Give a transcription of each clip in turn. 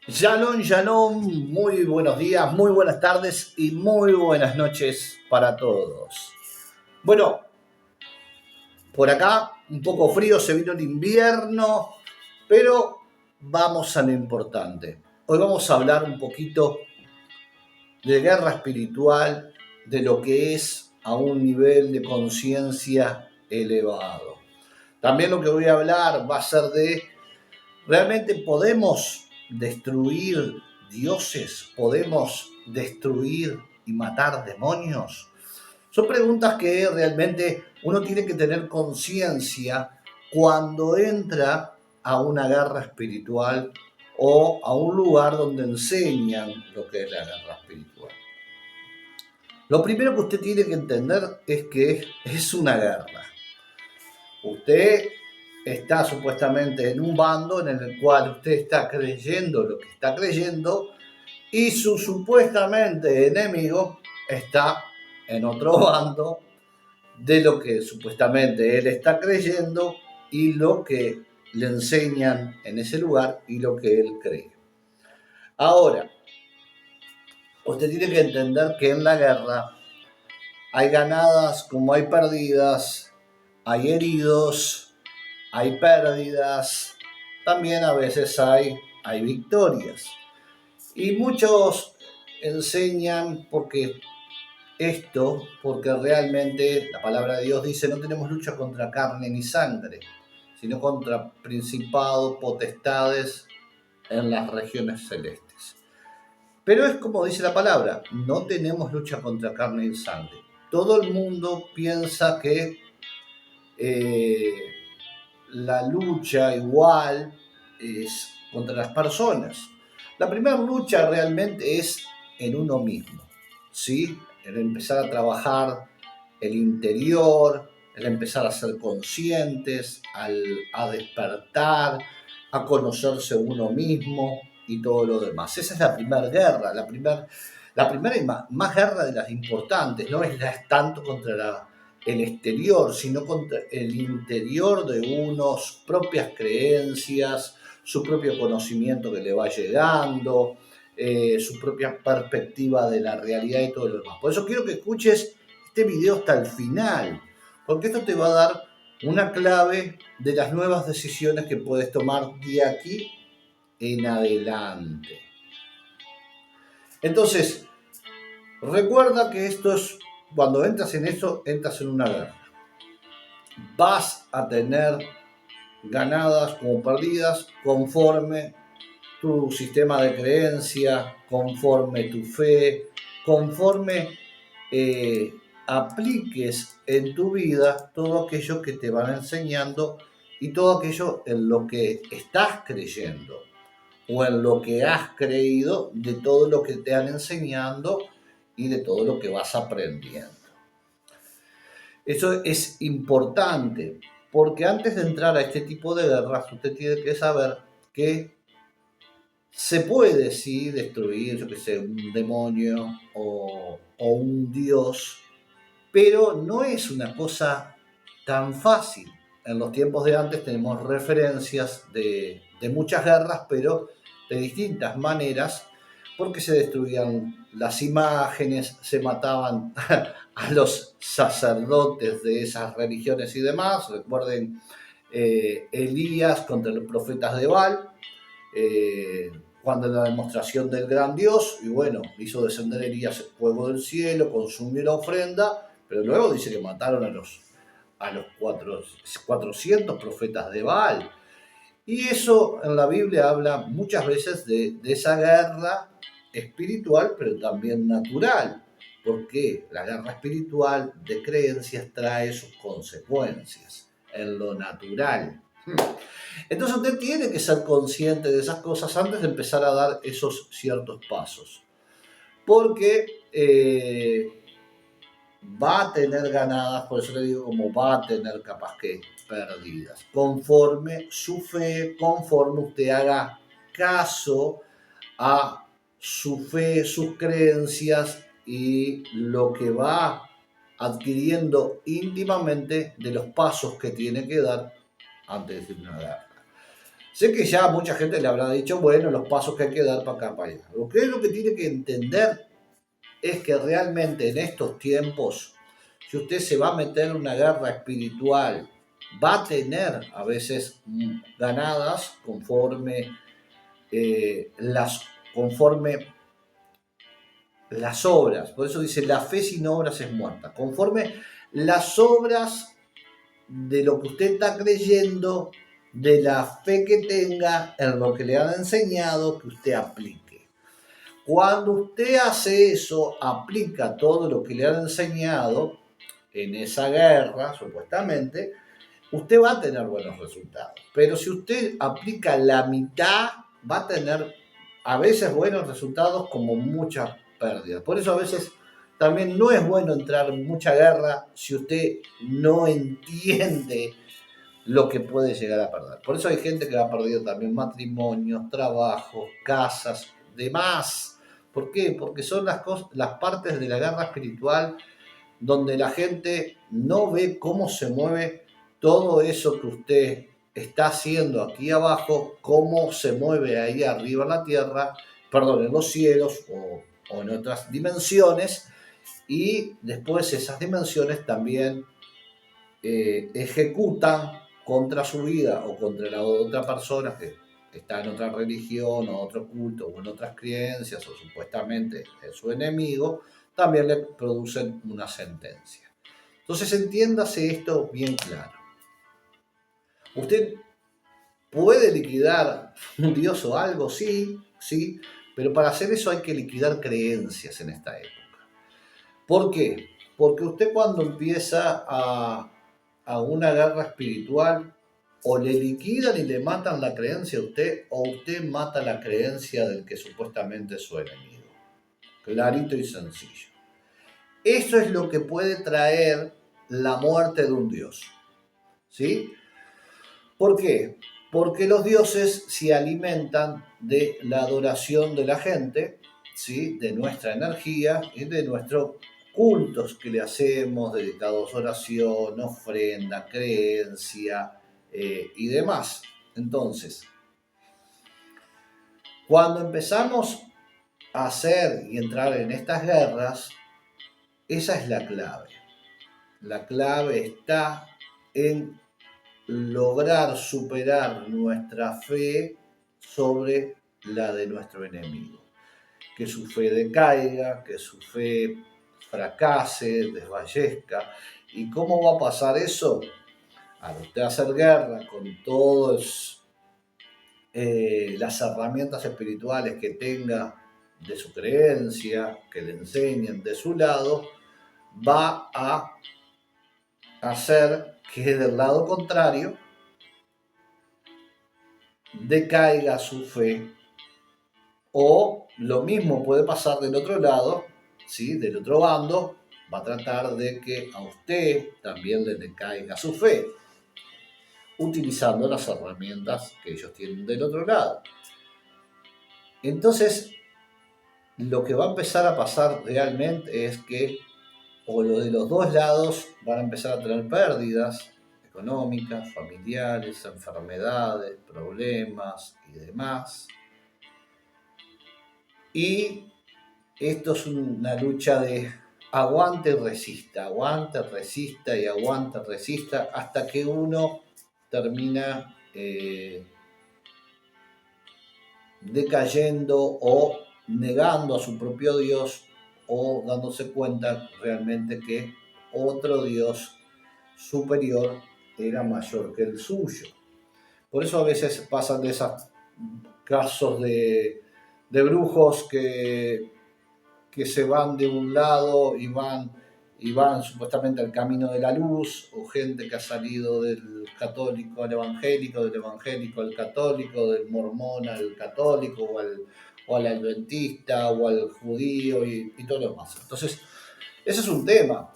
Shalom, shalom, muy buenos días, muy buenas tardes y muy buenas noches para todos. Bueno, por acá un poco frío, se vino el invierno, pero vamos a lo importante. Hoy vamos a hablar un poquito de guerra espiritual, de lo que es a un nivel de conciencia elevado. También lo que voy a hablar va a ser de ¿realmente podemos destruir dioses? ¿Podemos destruir y matar demonios? Son preguntas que realmente uno tiene que tener conciencia cuando entra a una guerra espiritual o a un lugar donde enseñan lo que es la guerra espiritual. Lo primero que usted tiene que entender es que es una guerra. Usted está supuestamente en un bando en el cual usted está creyendo lo que está creyendo y su supuestamente enemigo está en otro bando de lo que supuestamente él está creyendo y lo que le enseñan en ese lugar y lo que él cree. Ahora, usted tiene que entender que en la guerra hay ganadas como hay perdidas, hay heridos, hay pérdidas, también a veces hay victorias. Y muchos enseñan porque realmente la palabra de Dios dice no tenemos lucha contra carne ni sangre, sino contra principados, potestades en las regiones celestes. Pero es como dice la palabra, no tenemos lucha contra carne y sangre. Todo el mundo piensa que eh, la lucha igual es contra las personas. La primera lucha realmente es en uno mismo, ¿sí? El empezar a trabajar el interior, el empezar a ser conscientes, a despertar, a conocerse uno mismo y todo lo demás. Esa es la primera guerra, la primera y más guerra de las importantes, no es tanto contra el exterior, sino contra el interior de unos, propias creencias, su propio conocimiento que le va llegando, su propia perspectiva de la realidad y todo lo demás. Por eso quiero que escuches este video hasta el final, porque esto te va a dar una clave de las nuevas decisiones que puedes tomar de aquí en adelante. Entonces, recuerda que esto es, cuando entras en eso, entras en una guerra. Vas a tener ganadas como perdidas conforme tu sistema de creencia, conforme tu fe, conforme apliques en tu vida todo aquello que te van enseñando y todo aquello en lo que estás creyendo o en lo que has creído de todo lo que te han enseñado y de todo lo que vas aprendiendo. Eso es importante porque antes de entrar a este tipo de guerras usted tiene que saber que se puede, sí, destruir, yo que sé, un demonio o un dios, pero no es una cosa tan fácil. En los tiempos de antes tenemos referencias de muchas guerras, pero de distintas maneras, porque se destruían las imágenes, se mataban a los sacerdotes de esas religiones y demás. Recuerden Elías contra los profetas de Baal, cuando la demostración del gran Dios, y bueno, hizo descender Elías el fuego del cielo, consumió la ofrenda, pero luego dice que mataron a los 400 profetas de Baal. Y eso en la Biblia habla muchas veces de esa guerra espiritual, pero también natural, porque la guerra espiritual de creencias trae sus consecuencias en lo natural. Entonces usted tiene que ser consciente de esas cosas antes de empezar a dar esos ciertos pasos. Porque va a tener ganadas, por eso le digo como va a tener capaz que perdidas. Conforme su fe, conforme usted haga caso a su fe, sus creencias y lo que va adquiriendo íntimamente de los pasos que tiene que dar antes de una guerra. Sé que ya mucha gente le habrá dicho, bueno, los pasos que hay que dar para acá, para allá. Lo que es lo que tiene que entender es que realmente en estos tiempos, si usted se va a meter en una guerra espiritual, va a tener a veces ganadas las, conforme las obras. Por eso dice, la fe sin obras es muerta. Conforme las obras de lo que usted está creyendo, de la fe que tenga en lo que le han enseñado, que usted aplique. Cuando usted hace eso, aplica todo lo que le han enseñado en esa guerra, supuestamente, usted va a tener buenos resultados. Pero si usted aplica la mitad, va a tener a veces buenos resultados como muchas pérdidas. Por eso a veces también no es bueno entrar en mucha guerra si usted no entiende lo que puede llegar a perder. Por eso hay gente que ha perdido también matrimonios, trabajos, casas, demás. ¿Por qué? Porque son las partes de la guerra espiritual donde la gente no ve cómo se mueve todo eso que usted está haciendo aquí abajo, cómo se mueve ahí arriba en la tierra, perdón, en los cielos o en otras dimensiones, y después esas dimensiones también ejecutan contra su vida o contra la otra persona que está en otra religión o otro culto o en otras creencias o supuestamente es su enemigo, también le producen una sentencia. Entonces entiéndase esto bien claro. Usted puede liquidar un dios o algo, sí, sí, pero para hacer eso hay que liquidar creencias en esta época. ¿Por qué? Porque usted cuando empieza a una guerra espiritual, o le liquidan y le matan la creencia a usted, o usted mata la creencia del que supuestamente es su enemigo. Clarito y sencillo. Eso es lo que puede traer la muerte de un dios. ¿Sí? ¿Por qué? Porque los dioses se alimentan de la adoración de la gente, ¿sí? De nuestra energía y de nuestros cultos que le hacemos, dedicados a oración, ofrenda, creencia y demás. Entonces, cuando empezamos a hacer y entrar en estas guerras, esa es la clave. La clave está en lograr superar nuestra fe sobre la de nuestro enemigo. Que su fe decaiga, que su fe fracase, desfallezca. ¿Y cómo va a pasar eso? Al usted hacer guerra con todas las herramientas espirituales que tenga de su creencia, que le enseñen de su lado, va a hacer que del lado contrario decaiga su fe, o lo mismo puede pasar del otro lado, ¿sí? Del otro bando, va a tratar de que a usted también le decaiga su fe, utilizando las herramientas que ellos tienen del otro lado. Entonces, lo que va a empezar a pasar realmente es que, o lo de los dos lados van a empezar a tener pérdidas económicas, familiares, enfermedades, problemas y demás. Y esto es una lucha de aguante, resista y aguante, resista, hasta que uno termina decayendo o negando a su propio Dios o dándose cuenta realmente que otro Dios superior era mayor que el suyo. Por eso a veces pasan de esos casos de brujos que se van de un lado y van supuestamente al camino de la luz, o gente que ha salido del católico al evangélico, del evangélico al católico, del mormón al católico, o al adventista, o al judío y todo lo demás. Entonces, ese es un tema.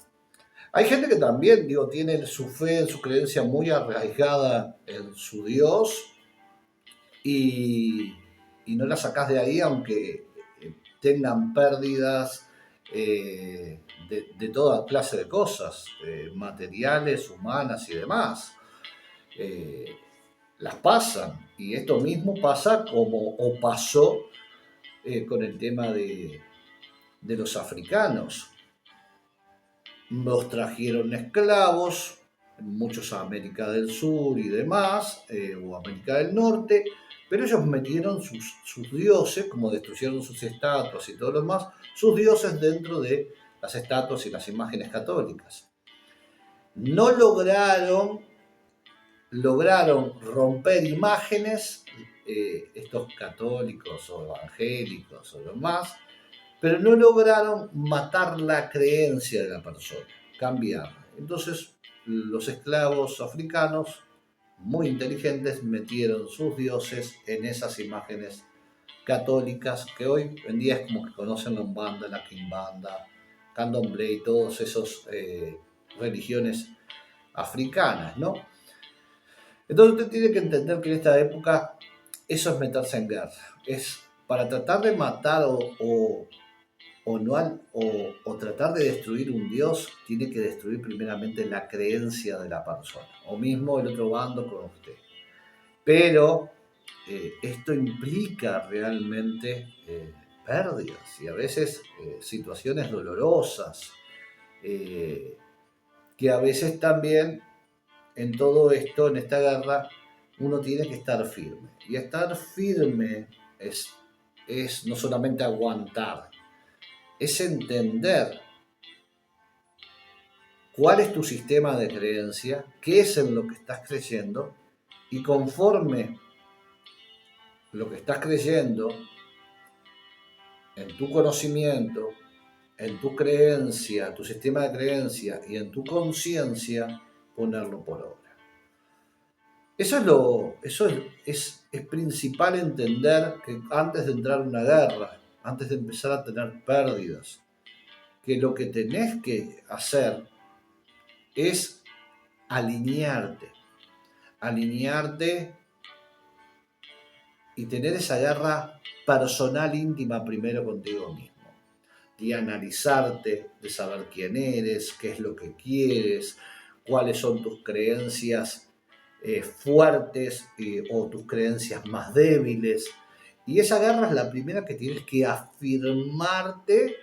Hay gente que también, tiene su fe, en su creencia muy arraigada en su Dios y no la sacás de ahí aunque tengan pérdidas de toda clase de cosas, materiales, humanas y demás. Las pasan. Y esto mismo pasa o pasó con el tema de los africanos. Los trajeron esclavos, muchos a América del Sur y demás, o América del Norte, pero ellos metieron sus dioses, como destruyeron sus estatuas y todo lo demás, sus dioses dentro de las estatuas y las imágenes católicas. No lograron romper imágenes, estos católicos o evangélicos o demás, pero no lograron matar la creencia de la persona, cambiarla. Entonces, los esclavos africanos, muy inteligentes, metieron sus dioses en esas imágenes católicas que hoy en día es como que conocen la Umbanda, la Quimbanda, Candomblé y todas esas religiones africanas, ¿no? Entonces usted tiene que entender que en esta época eso es meterse en guerra. Es para tratar de matar o tratar de destruir un dios, tiene que destruir primeramente la creencia de la persona, o mismo el otro bando con usted. Pero esto implica realmente pérdidas y a veces situaciones dolorosas, que a veces también en todo esto, en esta guerra, uno tiene que estar firme. Y estar firme es no solamente aguantar, es entender cuál es tu sistema de creencia, qué es en lo que estás creyendo, y conforme lo que estás creyendo, en tu conocimiento, en tu creencia, tu sistema de creencia y en tu conciencia, ponerlo por obra. Eso es principal entender que antes de entrar en una guerra, antes de empezar a tener pérdidas, que lo que tenés que hacer es alinearte y tener esa guerra personal íntima primero contigo mismo, de analizarte, de saber quién eres, qué es lo que quieres, cuáles son tus creencias fuertes o tus creencias más débiles. Y esa guerra es la primera que tienes que afirmarte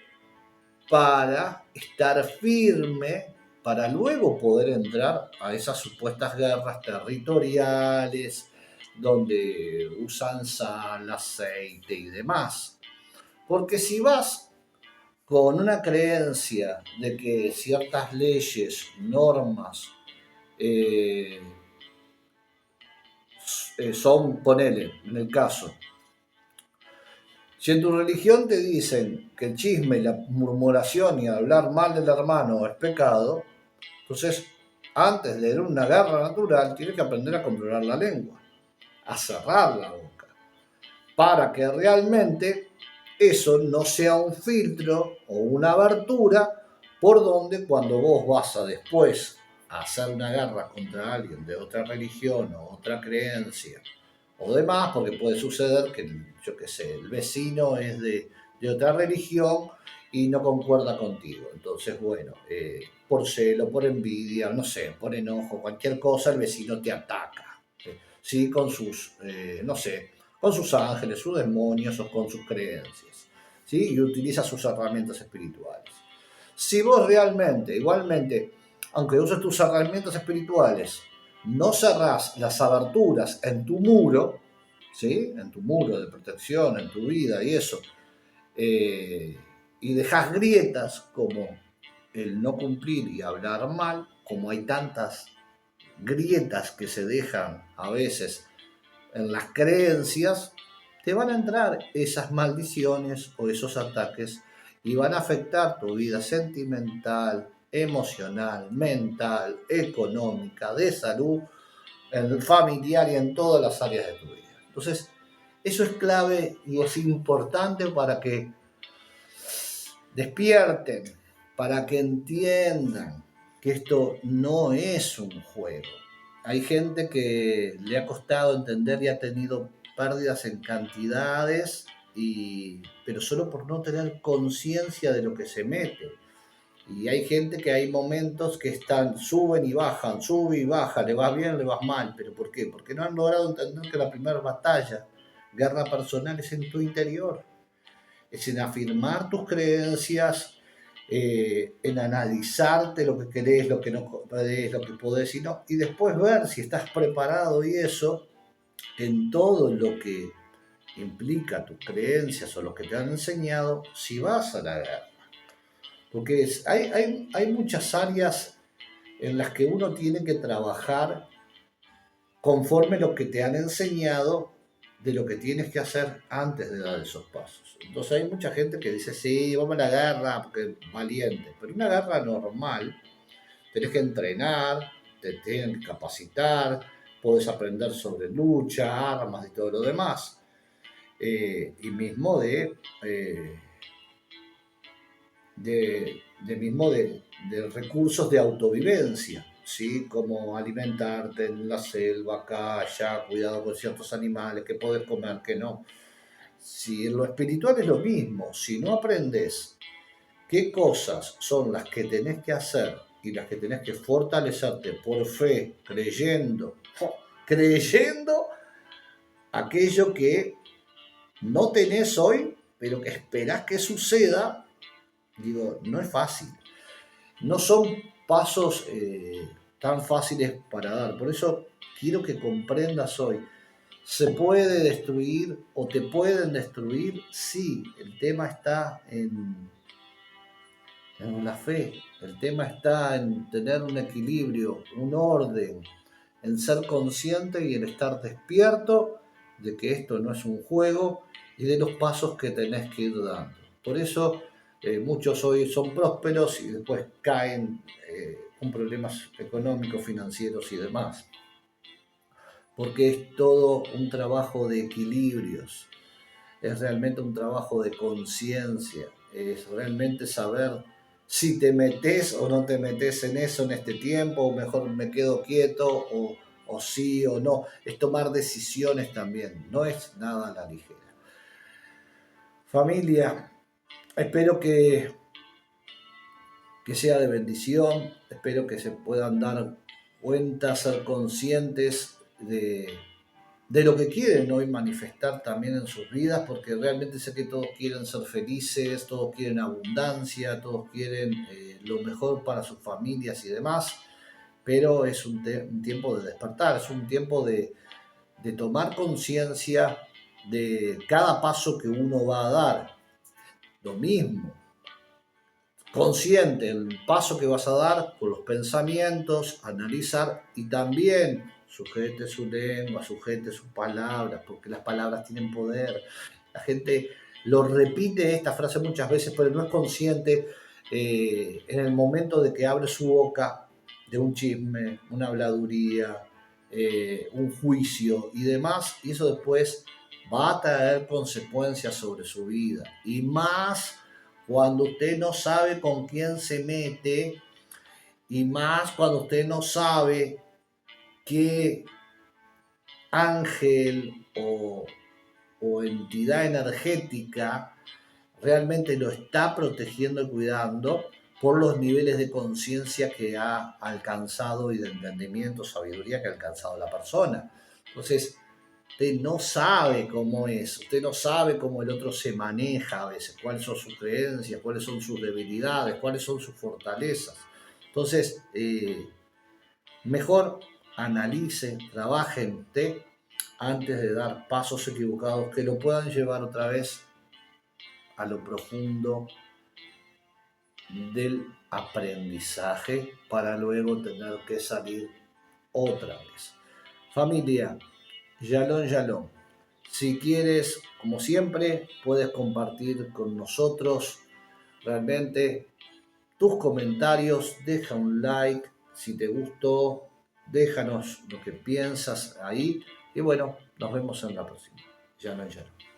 para estar firme, para luego poder entrar a esas supuestas guerras territoriales donde usan sal, aceite y demás. Porque si vas con una creencia de que ciertas leyes, normas, son, ponele, en el caso, si en tu religión te dicen que el chisme y la murmuración y hablar mal del hermano es pecado, entonces antes de ir a una guerra natural tienes que aprender a controlar la lengua, a cerrar la boca, para que realmente eso no sea un filtro o una abertura por donde cuando vos vas a después a hacer una guerra contra alguien de otra religión o otra creencia o demás, porque puede suceder que, yo qué sé, el vecino es de otra religión y no concuerda contigo. Entonces, bueno, por celo, por envidia, no sé, por enojo, cualquier cosa, el vecino te ataca. ¿Sí? Con sus, no sé, con sus ángeles, sus demonios o con sus creencias. ¿Sí? Y utiliza sus herramientas espirituales. Si vos realmente, igualmente, aunque uses tus herramientas espirituales, no cerrás las aberturas en tu muro, ¿sí? En tu muro de protección, en tu vida y eso, y dejas grietas como el no cumplir y hablar mal, como hay tantas grietas que se dejan a veces en las creencias, te van a entrar esas maldiciones o esos ataques y van a afectar tu vida sentimental, emocional, mental, económica, de salud, familiar y en todas las áreas de tu vida. Entonces, eso es clave y es importante para que despierten, para que entiendan que esto no es un juego. Hay gente que le ha costado entender y ha tenido pérdidas en cantidades, pero solo por no tener conciencia de lo que se mete. Y hay gente que hay momentos que están, suben y bajan, sube y baja, le vas bien, le vas mal. ¿Pero por qué? Porque no han logrado entender que la primera batalla, guerra personal, es en tu interior. Es en afirmar tus creencias, en analizarte lo que querés, lo que no querés, lo que podés y no. Y después ver si estás preparado y eso en todo lo que implica tus creencias o lo que te han enseñado, si vas a la guerra. Porque hay muchas áreas en las que uno tiene que trabajar conforme lo que te han enseñado de lo que tienes que hacer antes de dar esos pasos. Entonces hay mucha gente que dice, sí, vamos a la guerra, porque valiente. Pero una guerra normal, tenés que entrenar, te tienen que capacitar, podés aprender sobre lucha, armas y todo lo demás. Y mismo de recursos de autovivencia, ¿sí? Como alimentarte en la selva, acá, allá, cuidado con ciertos animales, que podés comer, que no. Si en lo espiritual es lo mismo, si no aprendes qué cosas son las que tenés que hacer y las que tenés que fortalecerte por fe, creyendo aquello que no tenés hoy, pero que esperás que suceda, digo, no es fácil. No son pasos tan fáciles para dar. Por eso quiero que comprendas hoy. ¿Se puede destruir o te pueden destruir? Sí, el tema está en la fe. El tema está en tener un equilibrio, un orden, en ser consciente y en estar despierto de que esto no es un juego y de los pasos que tenés que ir dando. Por eso muchos hoy son prósperos y después caen con problemas económicos, financieros y demás. Porque es todo un trabajo de equilibrios, es realmente un trabajo de conciencia, es realmente saber si te metes o no te metes en eso en este tiempo, o mejor me quedo quieto, o sí o no. Es tomar decisiones también, no es nada a la ligera. Familia, espero que sea de bendición, espero que se puedan dar cuenta, ser conscientes de lo que quieren hoy manifestar también en sus vidas, porque realmente sé que todos quieren ser felices, todos quieren abundancia, todos quieren lo mejor para sus familias y demás, pero es un tiempo de despertar, es un tiempo de tomar conciencia de cada paso que uno va a dar. Lo mismo, consciente el paso que vas a dar con los pensamientos, analizar y también sujete su lengua, sujete sus palabras, porque las palabras tienen poder. La gente lo repite esta frase muchas veces, pero no es consciente en el momento de que abre su boca de un chisme, una habladuría, un juicio y demás, y eso después va a traer consecuencias sobre su vida. Y más cuando usted no sabe con quién se mete y más cuando usted no sabe qué ángel o entidad energética realmente lo está protegiendo y cuidando por los niveles de conciencia que ha alcanzado y de entendimiento, sabiduría que ha alcanzado la persona. Entonces, usted no sabe cómo es, usted no sabe cómo el otro se maneja a veces, cuáles son sus creencias, cuáles son sus debilidades, cuáles son sus fortalezas. Entonces, mejor analice, trabaje en usted antes de dar pasos equivocados que lo puedan llevar otra vez a lo profundo del aprendizaje para luego tener que salir otra vez. Familia, Shalom, Shalom. Si quieres, como siempre, puedes compartir con nosotros realmente tus comentarios, deja un like si te gustó, déjanos lo que piensas ahí y bueno, nos vemos en la próxima. Shalom, Shalom.